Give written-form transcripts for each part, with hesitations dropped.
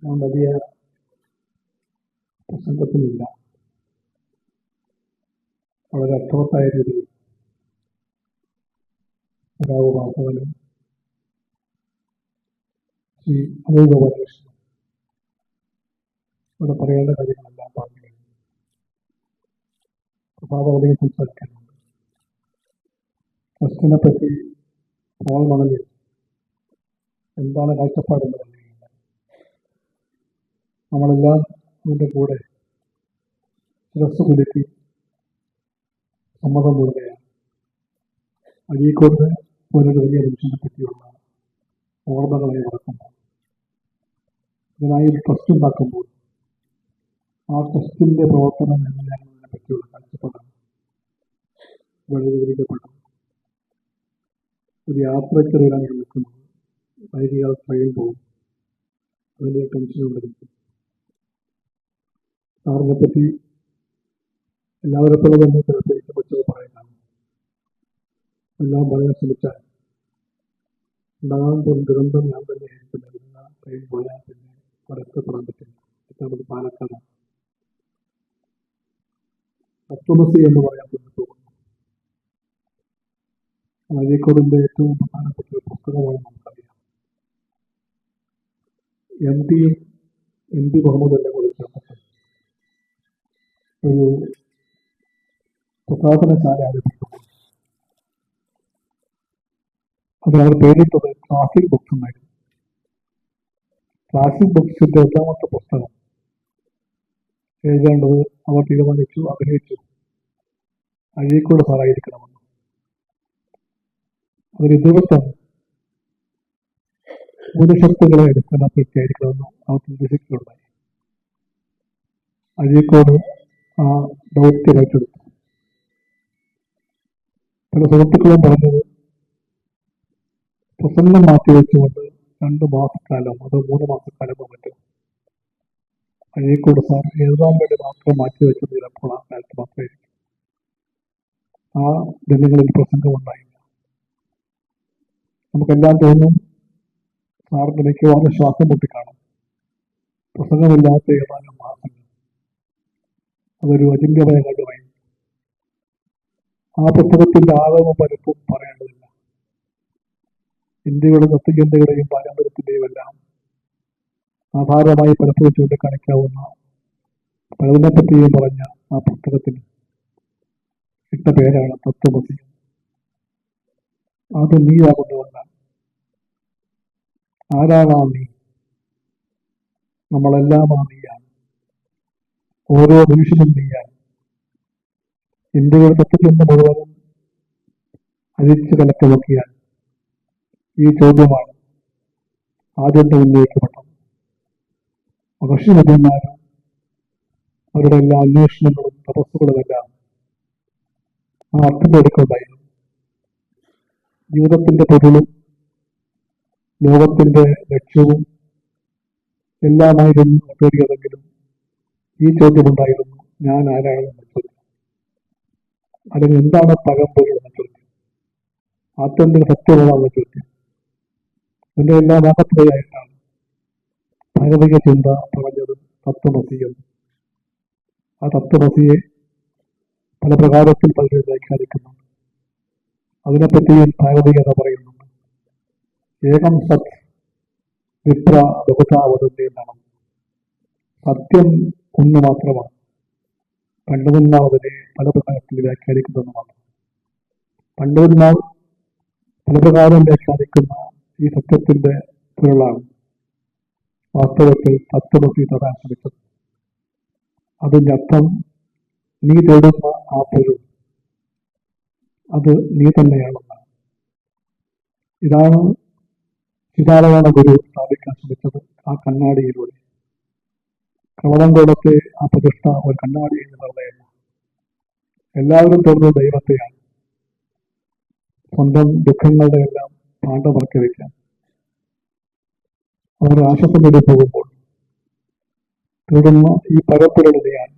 ഞാൻ വലിയ പ്രസംഗത്തിനില്ല. വളരെ അർത്ഥവത്തായ രീതിയിൽ പിതാവ് വാസവനും ശ്രീ അമൂൽ ഗോപാലകൃഷ്ണൻ ഇവിടെ പറയേണ്ട കാര്യങ്ങളെല്ലാം പറഞ്ഞു കഴിഞ്ഞു. പ്രഭാതവധിയെ സംസാരിക്കാനുണ്ട്. ട്രസ്റ്റിനെ പറ്റി പോൾ മണലിൽ എന്താണ് കാഴ്ചപ്പാടെന്ന് പറയുകയില്ല. നമ്മളെല്ലാം അതിൻ്റെ കൂടെ ശിരസ് കുലുക്കി സമ്മതം മൂടുകയാണ്. അഴീക്കോട് പോലൊരു വലിയ മനുഷ്യനെ പറ്റിയുള്ള ഓർമ്മകളെ മറക്കുമ്പോൾ, ഇതിനായി ഒരു ട്രസ്റ്റ് ഉണ്ടാക്കുമ്പോൾ ആ ട്രസ്റ്റിൻ്റെ പ്രവർത്തനം എങ്ങനെയാണെന്നതിനെ പറ്റിയുള്ള കാഴ്ചപ്പാടാണ് ഇവിടെ വിവരിക്കപ്പെട്ടത്. ഒരു യാത്രക്കിടയിലാണ് നിൽക്കുന്നത്. വൈകിയാൽ ട്രെയിൻ പോകും. അതിൻ്റെ ടെൻഷനുണ്ടായിരിക്കും. സാറിനെ പറ്റി എല്ലാവരെ പോലെ തന്നെ ചിലപ്പോൾ കൊച്ചത് പറയുന്നതാണ്. എല്ലാം പറയാൻ ശ്രമിച്ചാൽ ഉണ്ടാകാൻ പോകുന്ന ദുരന്തം ഞാൻ തന്നെ ആയിരിക്കില്ല. ട്രെയിൻ പോയാൽ പിന്നെ അവിടെ എത്തപ്പെടാൻ പറ്റില്ല. എത്താമത് പാലക്കാടാണ്. തത്വമസി എന്ന് പറയാൻ തന്നെ പോകുന്നു. അഴീക്കോടിൻ്റെ ഏറ്റവും പ്രധാനപ്പെട്ട ഒരു പുസ്തകമാണ് നമുക്കറിയാം. എം പി മുഹമ്മദ് എന്നെ കൂടി ചേർന്നിട്ട് ഒരു പ്രസാധനശാല ആരംഭിക്കുമ്പോൾ അത് അവർ പേരിട്ടത് ക്ലാസിക് ബുക്സ് എന്നായിരുന്നു. ക്ലാസിക് ബുക്സിന്റെ ഒന്നാമത്തെ പുസ്തകം എഴുതേണ്ടത് അവർ തീരുമാനിച്ചു, ആഗ്രഹിച്ചു അഴീക്കോട് സാറായിരിക്കണമെന്ന്. അതിന് ദിവസം ഉപനിഷത്തുകളെ അടിസ്ഥാനപ്പെടുത്തിയായിരിക്കണമെന്ന് അവർ നിർദ്ദേശിക്കുകയുണ്ടായി. അഴീക്കോട് ആ ദൗത്യം ഏറ്റെടുത്തു. പല സുഹൃത്തുക്കളും പറഞ്ഞത് പ്രസംഗം മാറ്റിവെച്ചുകൊണ്ട് 2 മാസക്കാലം അതോ 3 മാസക്കാലമോ മറ്റും അഴീക്കോട് സാർ എഴുതാൻ വേണ്ടി മാത്രം മാറ്റിവെച്ചത് ചിലപ്പോൾ ആ കാലത്ത് മാത്രമായിരിക്കും. ആ ദിനങ്ങളിൽ പ്രസംഗമുണ്ടായില്ല. നമുക്കെല്ലാം തോന്നും സാറിന് മിക്കവാറും ശ്വാസം മുട്ടിക്കാണും. പ്രസംഗമില്ലാത്ത ഏതാനും മാസങ്ങൾ അതൊരു അചിന്ത്യമായ കാര്യമായി. ആ പുസ്തകത്തിന്റെ ആഴവും പരപ്പും പറയേണ്ടതില്ല. ഇന്ത്യയുടെ തത്വചിന്തയുടെയും പാരമ്പര്യത്തിന്റെയും എല്ലാം ആധാരമായി പലപ്പോഴും ചൂണ്ടിക്കാണിക്കാവുന്ന പലതിനെപ്പറ്റിയും പറഞ്ഞ ആ പുസ്തകത്തിന് ഇട്ട പേരാണ് തത്വമസി. അത് നീയാകുന്നതല്ല. ആരാണ് ആ നീ? നമ്മളെല്ലാം ആ നീയാണ്. ഓരോ നിമിഷവും നീയാണ്. ഇന്ത്യയുടെ തത്വചിന്ത മുഴുവനും അഴിച്ചു കലക്കി നോക്കിയാൽ ഈ ചോദ്യമാണ് ആദ്യത്തെ ഉന്നയിക്കപ്പെട്ടത്. ഋഷിമുഖന്മാരും അവരുടെ എല്ലാ അന്വേഷണങ്ങളും തപസ്സുകളുമെല്ലാം ആ അർത്ഥത്തിലെടുക്കുണ്ടായിരുന്നു. ജീവിതത്തിന്റെ പൊരുളും ലോകത്തിന്റെ ലക്ഷ്യവും എല്ലാമായിരുന്നു തേടിയതെങ്കിലും ഈ ചോദ്യമുണ്ടായിരുന്നു, ഞാൻ ആരാണെന്ന ചോദ്യം, അല്ലെങ്കിൽ എന്താണ് പകമ്പൊരുൾ എന്ന ചോദ്യം, ആത്യന്തിക സത്യമുള്ള ചോദ്യം. ഇതിന്റെ എല്ലാം ആകത്തുകയായിട്ടാണ് ഭൗതിക ചിന്ത പറഞ്ഞത് തത്വമസിയും. ആ തത്വമസിയെ പല പ്രകാരത്തിൽ പലരും വ്യാഖ്യാനിക്കുന്നുണ്ട്. അതിനെപ്പറ്റിയും ഭൗതികത പറയുന്നുണ്ട്. ഏകം സത് വിപ്ര ബഹുതാവതന്റെ എന്നാണ്. സത്യം ഒന്ന് മാത്രമാണ്. പണ്ഡിതന്മാർ അതിനെ പല പ്രകാരത്തിൽ വ്യാഖ്യാനിക്കുന്നതെന്ന് മാത്രം. പണ്ഡിതന്മാർ പല പ്രകാരം വ്യാഖ്യാനിക്കുന്ന ഈ സത്യത്തിന്റെ പൊരുളാണ് വാസ്തവത്തിൽ തത്വമസി തരാൻ ശ്രമിച്ചത്. അതിന്റെ അർത്ഥം നീ തേടുന്ന ആ പൊരുൾ അത് നീ തന്നെയാണെന്നാണ്. ഇതാണ് സീതാരാമ ഗുരു സ്ഥാപിക്കാൻ ശ്രമിച്ചത് ആ കണ്ണാടിയിലൂടെ. കവളംകോടത്തെ ആ പ്രതിഷ്ഠ ഒരു കണ്ണാടി എന്ന് പറയുകയല്ല. എല്ലാവരും തേടുന്നത് ദൈവത്തെയാണ്. സ്വന്തം ദുഃഖങ്ങളുടെ എല്ലാം പാണ്ഡവർക്ക് വയ്ക്കാൻ അവർ ആശ്വാസം നേടി പോകുമ്പോൾ തേടുന്ന ഈ പരപ്പുരളിനെയാണ്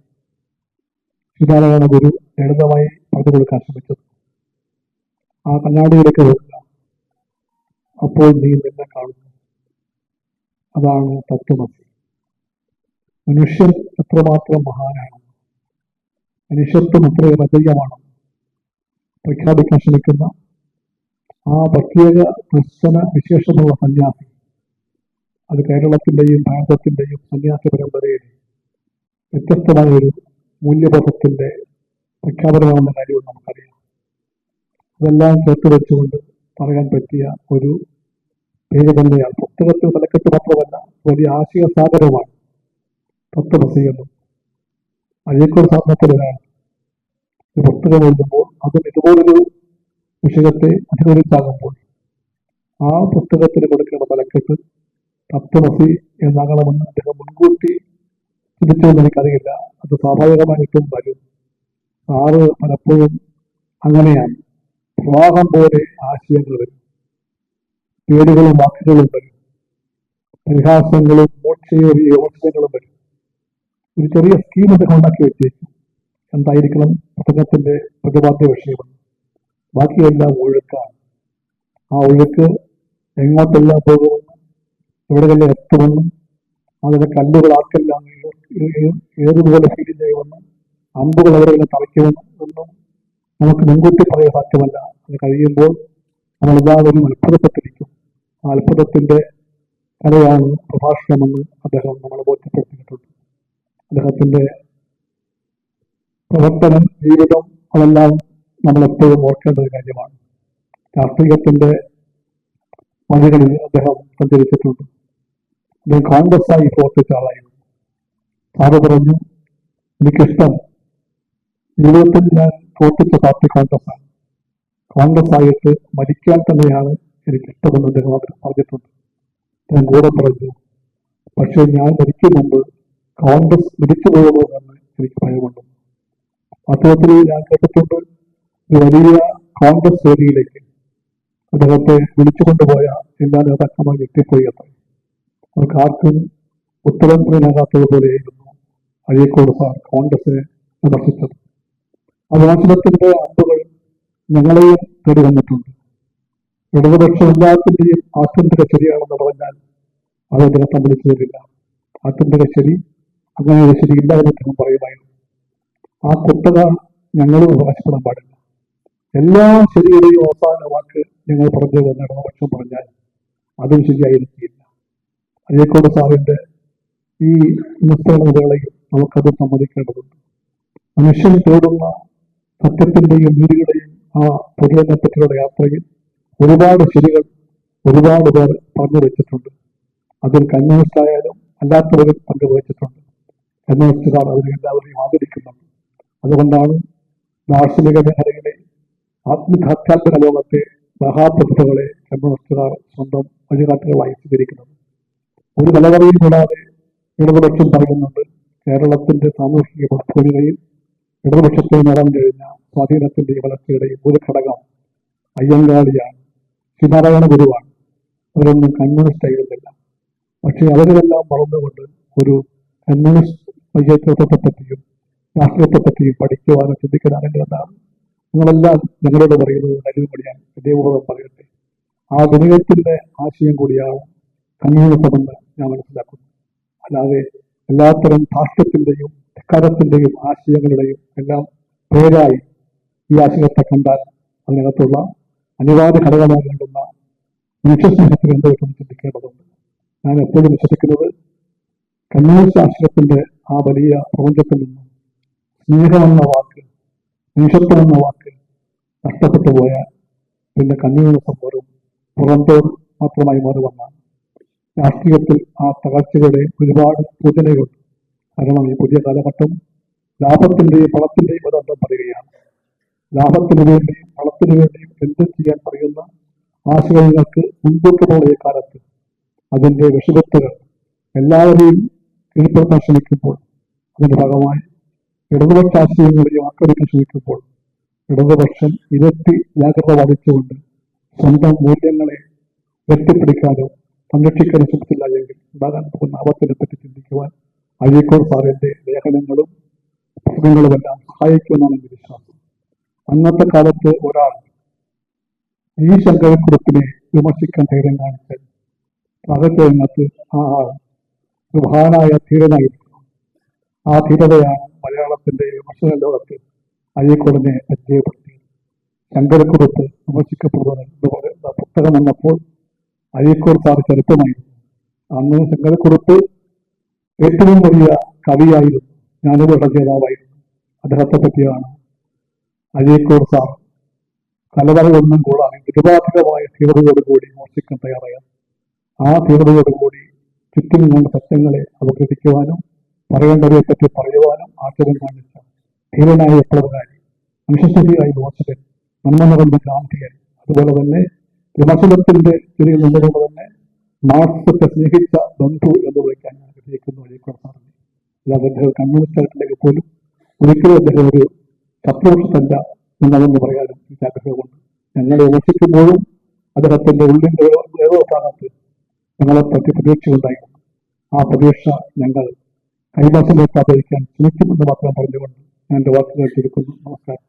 സീതാരാമ ഗുരു ലളിതമായി പറഞ്ഞു കൊടുക്കാൻ ശ്രമിച്ചത്. ആ കണ്ണാടിയിലേക്ക് നോക്കുക, അപ്പോൾ നീ നിന്നെ കാണുന്നു. അതാണ് തത്വമസി. മനുഷ്യൻ എത്രമാത്രം മഹാനാണ്, മനുഷ്യത്വം എത്രയോ അജയ്യമാണ് പ്രഖ്യാപിക്കാൻ ശ്രമിക്കുന്ന ആ പ്രത്യേക ദർശന വിശേഷമുള്ള സന്യാസി, അത് കേരളത്തിന്റെയും ഭാരതത്തിന്റെയും സന്യാസി പരമ്പരയിൽ വ്യത്യസ്തമായ ഒരു മൂല്യബോധത്തിന്റെ പ്രഖ്യാപനമാണെന്ന കാര്യവും നമുക്കറിയാം. അതെല്ലാം ചേർത്ത് വെച്ചുകൊണ്ട് പറയാൻ പറ്റിയ ഒരു പേര് തന്നെയാണ്. പുസ്തകത്തിൽ തലക്കെട്ട് മാത്രമല്ല, വലിയ ആശയ സാഗരമാണ് തത്വമസി എന്നും. അഴീക്കോട് സാധനത്തിലാണ് ഒരു പുസ്തകം എഴുതുമ്പോൾ അതും ഇതുപോലൊരു വിഷയത്തെ അധികരിച്ചാകുമ്പോൾ ആ പുസ്തകത്തിന് കൊടുക്കേണ്ട തലക്കെട്ട് തത്വമസി എന്നാകണമെന്ന് അദ്ദേഹം മുൻകൂട്ടി ചിന്തിച്ചുവെന്ന് എനിക്കറിയില്ല. അത് സ്വാഭാവികമായിട്ടും വരും. സാറ് പലപ്പോഴും അങ്ങനെയാണ്. പ്രവാഹം പോലെ ആശയങ്ങൾ വരും, പേരുകളും വാക്കുകളും വരും, പരിഹാസങ്ങളും മോക്ഷയേറിയ വിമർശനങ്ങളും വരും. ഒരു ചെറിയ സ്കീം അദ്ദേഹം ഉണ്ടാക്കി വെച്ചേക്കും, എന്തായിരിക്കണം പുസ്തകത്തിന്റെ പ്രതിപാദ്യ വിഷയമെന്ന്. ബാക്കിയെല്ലാം ഒഴുക്കാണ്. ആ ഒഴുക്ക് എങ്ങോട്ടെല്ലാം പോകുമെന്നും എവിടെയെല്ലാം എത്തുമെന്നും അതിന്റെ കല്ലുകൾ ആർക്കെല്ലാം ഏതുപോലെ ഫീൽ ചെയ്യുമെന്നും അമ്പുകൾ എവിടെയെല്ലാം തറയ്ക്കുമെന്നും ഒന്നും നമുക്ക് മുൻകൂട്ടി പറയാൻ സാധ്യമല്ല. അത് കഴിയുമ്പോൾ നമ്മളെല്ലാവരും അത്ഭുതപ്പെട്ടിരിക്കും. ആ അത്ഭുതത്തിന്റെ കലയാണ് പ്രഭാഷണമെന്ന് അദ്ദേഹം നമ്മളെ ബോധ്യപ്പെടുത്തിയിട്ടുണ്ട്. അദ്ദേഹത്തിന്റെ പ്രവർത്തനം, ജീവിതം, അതെല്ലാം നമ്മളെപ്പോഴും ഓർക്കേണ്ട ഒരു കാര്യമാണ്. രാഷ്ട്രീയത്തിന്റെ വഴികളിൽ അദ്ദേഹം സഞ്ചരിച്ചിട്ടുണ്ട്. അദ്ദേഹം കോൺഗ്രസ്സായി പ്രവർത്തിച്ച ആളായിരുന്നു. സാറ് പറഞ്ഞു, എനിക്കിഷ്ടം ജീവിതത്തിൽ ഞാൻ പ്രവർത്തിച്ച പാർട്ടി കോൺഗ്രസ്സാണ്, കോൺഗ്രസ് ആയിട്ട് മരിക്കാൻ തന്നെയാണ് എനിക്കിഷ്ടമെന്ന് അദ്ദേഹം പറഞ്ഞിട്ടുണ്ട്. ഞാൻ കൂടെ പറഞ്ഞു, പക്ഷേ ഞാൻ മരിക്കും മുമ്പ് കോൺഗ്രസ് മരിച്ചു പോകുമോ എന്ന് എനിക്ക് ഭയമുണ്ട്. വാസ്തവത്തിൽ ഞാൻ കേട്ടിട്ടുണ്ട്, ഒരു വലിയ കോൺഗ്രസ് വേദിയിലേക്ക് അദ്ദേഹത്തെ വിളിച്ചുകൊണ്ടുപോയ എല്ലാ നേതാക്കന്മാർ എത്തിപ്പോയി അത്ര. അവർക്ക് ആർക്കും ഉത്തരം പറയാനാകാത്തതുപോലെയായിരുന്നു അഴീക്കോട് സാർ കോൺഗ്രസിനെ വിമർശിച്ചത്. ആ വിമർശനത്തിന്റെ അമ്പുകൾ ഞങ്ങളെയും തേടി വന്നിട്ടുണ്ട്. ഇടതുപക്ഷം എല്ലാത്തിന്റെയും ആത്യന്തിക ശരിയാണെന്ന് പറഞ്ഞാൽ അത് അദ്ദേഹം സമ്മതിച്ചു തരില്ല. ആത്യന്തിക ശരി അങ്ങനെ ഒരു ശരിയില്ല എന്ന് അദ്ദേഹം പറയുമായിരുന്നു. ആ കുത്തക ഞങ്ങളും അവകാശപ്പെടാൻ പാടില്ല. എല്ലാ ശരിയുടെയും അവസാന വാക്ക് ഞങ്ങൾ പറഞ്ഞു എന്ന് ഇടതുപക്ഷം പറഞ്ഞാൽ അതും ശരിയായിരിക്കില്ല. അഴീക്കോട് സാറിന്റെ ഈ അനുസ്മരണ വേളയിൽ നമുക്കത് സമ്മതിക്കേണ്ടതുണ്ട്. മനുഷ്യൻ തേടുന്ന സത്യത്തിന്റെയും നീതിയുടെയും ആ പൊതുരംഗപ്പറ്റിയുള്ള യാത്രയിൽ ഒരുപാട് ശരികൾ ഒരുപാട് പേർ പറഞ്ഞു വെച്ചിട്ടുണ്ട്. അതിൽ കമ്മ്യൂണിസ്റ്റ് ആയാലും അല്ലാത്തവരും പങ്കുവഹിച്ചിട്ടുണ്ട്. കമ്മ്യൂണിസ്റ്റുകാർ അതിനെ എല്ലാവരെയും ആദരിക്കുന്നുണ്ട്. അതുകൊണ്ടാണ് ദാർശനിക മേഖലയിലെ ആത്മീയാധ്യാത്മിക ലോകത്തെ മഹാപ്രതിഭകളെ കമ്മ്യൂണിസ്റ്റുകാർ സ്വന്തം വഴികാട്ടുകളായി സ്വീകരിക്കുന്നത്. ഒരു കലവറയും കൂടാതെ ഇടതുപക്ഷം പറയുന്നുണ്ട്, കേരളത്തിന്റെ സാമൂഹിക ഭൂമികയിൽ ഇടതുപക്ഷത്തിൽ നേടാൻ കഴിഞ്ഞ സ്വാധീനത്തിന്റെ വളർച്ചയുടെയും ഒരു ഘടകം അയ്യങ്കാളിയാണ്, ശ്രീനാരായണ ഗുരുവാണ്. അവരൊന്നും കമ്മ്യൂണിസ്റ്റ് ആയിരുന്നില്ല. പക്ഷെ അവരെല്ലാം മറന്നുകൊണ്ട് ഒരു കമ്മ്യൂണിസ്റ്റ് വൈചിത്രത്വത്തെപ്പറ്റിയും രാഷ്ട്രീയത്തെപ്പറ്റിയും പഠിക്കുവാനോ ചിന്തിക്കാനാണെങ്കിലെന്നാണ് നിങ്ങളെല്ലാം ഞങ്ങളോട് പറയുന്നത്. കഴിവുപടിയാൻ ഇതേപൂർവ്വം പറയട്ടെ. ആ വിനയത്തിന്റെ ആശയം കൂടിയാണ് കമ്മ്യൂണിസമെന്ന് ഞാൻ മനസ്സിലാക്കുന്നു. അല്ലാതെ എല്ലാത്തരം ധാർഷ്ട്യത്തിന്റെയും ധിക്കാരത്തിന്റെയും ആശയങ്ങളുടെയും എല്ലാം പേരായി ഈ ആശയത്തെ കണ്ടാൽ അതിനകത്തുള്ള അനിവാര്യ ഘടകമായി കണ്ടുന്ന മനുഷ്യസ്നേഹത്തിൽ എന്തെങ്കിലും ചിന്തിക്കേണ്ടതുണ്ട്. ഞാൻ എപ്പോഴും വിശ്വസിക്കുന്നത്, കമ്മ്യൂണിസ്റ്റ് ആശയത്തിന്റെ ആ വലിയ പ്രപഞ്ചത്തിൽ നിന്നും സ്നേഹമെന്ന വാക്ക്, മനുഷ്യത്വം എന്ന വാക്ക് നഷ്ടപ്പെട്ടു പോയാൽ പിന്നെ കമ്മ്യൂണിസം വെറും പുറന്തോർ മാത്രമായി മാറുമെന്നാണ്. രാഷ്ട്രീയത്തിൽ ആ തകർച്ചയുടെ ഒരുപാട് സൂചനകളുണ്ട്. കാരണം ഈ പുതിയ കാലഘട്ടം ലാഭത്തിന്റെയും പണത്തിന്റെയും ബന്ധം പറയുകയാണ്. ലാഭത്തിനു വേണ്ടിയും പണത്തിനു വേണ്ടിയും എന്ത് ചെയ്യാൻ പറയുന്ന ആശയങ്ങൾക്ക് മുൻപോട്ട് പോകുന്ന കാലത്ത് അതിന്റെ വിഷവത്തുകൾ എല്ലാവരെയും കീഴ്പ്പെടുത്താൻ ശ്രമിക്കുമ്പോൾ, അതിന്റെ ഭാഗമായി ഇടതുപക്ഷ ആശയങ്ങളെയും ആക്രമിക്കാൻ ശ്രമിക്കുമ്പോൾ ഇടതുപക്ഷം ഇരട്ടി ജാഗ്രത പാലിച്ചുകൊണ്ട് സ്വന്തം മൂല്യങ്ങളെ വ്യക്തിപ്പിടിക്കാനോ സംരക്ഷിക്കാനും ശ്രമിച്ചില്ല എങ്കിൽ ഉണ്ടാകാൻ പോകുന്ന ആപത്തിനെ പറ്റി ചിന്തിക്കുവാൻ അഴീക്കോട് സാറിന്റെ ലേഖനങ്ങളും പുസ്തകങ്ങളുമെല്ലാം സഹായിക്കുമെന്നാണ് എന്റെ വിശ്വാസം. അന്നത്തെ കാലത്ത് ഒരാൾ ഈ ശങ്കരക്കുറുപ്പിനെ വിമർശിക്കാൻ ധൈര്യം കാണിച്ചാൽ സാഹിത്യ രംഗത്ത് ആ ആൾ ഒരു മഹാനായ ധീരനായിരിക്കും. ആ ധീരതയാണ് മലയാളത്തിന്റെ വിമർശന ലോകത്ത് അഴീക്കോടിനെ പരിചയപ്പെടുത്തിയത്. ശങ്കരക്കുറുപ്പ് വിമർശിക്കപ്പെടുന്നത് എന്ന് പറയുന്ന പുസ്തകം വന്നപ്പോൾ അഴീക്കോട് സാർ ചെറുപ്പമായിരുന്നു. അന്ന് ശങ്കരക്കുറുപ്പ് ഏറ്റവും വലിയ കവിയായിരുന്നു, ജ്ഞാനപീഠ ജേതാവായിരുന്നു. അദ്ദേഹത്തെ പറ്റിയാണ് അഴീക്കോട് സാർ കലവറയൊന്നും കൂടാതെ നിരുപാധികമായ ധീരതയോടുകൂടി വിമർശിക്കാൻ തയ്യാറായത്. ആ ധീരതയോടുകൂടി ചുറ്റും കണ്ട സത്യങ്ങളെ അപഗ്രഥിക്കുവാനും പറയേണ്ടവരെ പറ്റി പറയുവാനും ആഗ്രഹം കാണിച്ച ധീരനായ വിപ്ലവകാരി, മനുഷ്യശരിയായ വിമർശകൻ, നന്മ നിറഞ്ഞ ഗാന്ധിയൻ, അതുപോലെ തന്നെ വിമർശനത്തിന്റെ ചെറിയ നിന്നുകൊണ്ട് തന്നെ മാർക്സത്തെ സ്നേഹിച്ച ബന്ധു എന്ന് വിളിക്കാൻ ഞാൻ ആഗ്രഹിക്കുന്നു അഴീക്കോട് സാറിനെ. അല്ലാതെ അദ്ദേഹം കമ്മ്യൂണിസ്റ്റ് ആയിട്ടുണ്ടെങ്കിൽ പോലും ഒരിക്കലും അദ്ദേഹം ഒരു ശത്രുപക്ഷത്തല്ല എന്നതെന്ന് പറയാനും എനിക്ക് ആഗ്രഹമുണ്ട്. ഞങ്ങളെ വിമർശിക്കുമ്പോഴും അദ്ദേഹത്തിന്റെ ഉള്ളിന്റെ ഏതോ ഭാഗത്ത് ഞങ്ങളെപ്പറ്റി പ്രതീക്ഷയുണ്ടായിരുന്നു. ആ പ്രതീക്ഷ ഞങ്ങൾ കൈവശം വെക്കാതിരിക്കാൻ ശ്രമിക്കുമെന്ന് മാത്രം പറഞ്ഞുകൊണ്ട് ഞാൻ എന്റെ വാക്കുകൾ ചുരുക്കുന്നു. നമസ്കാരം.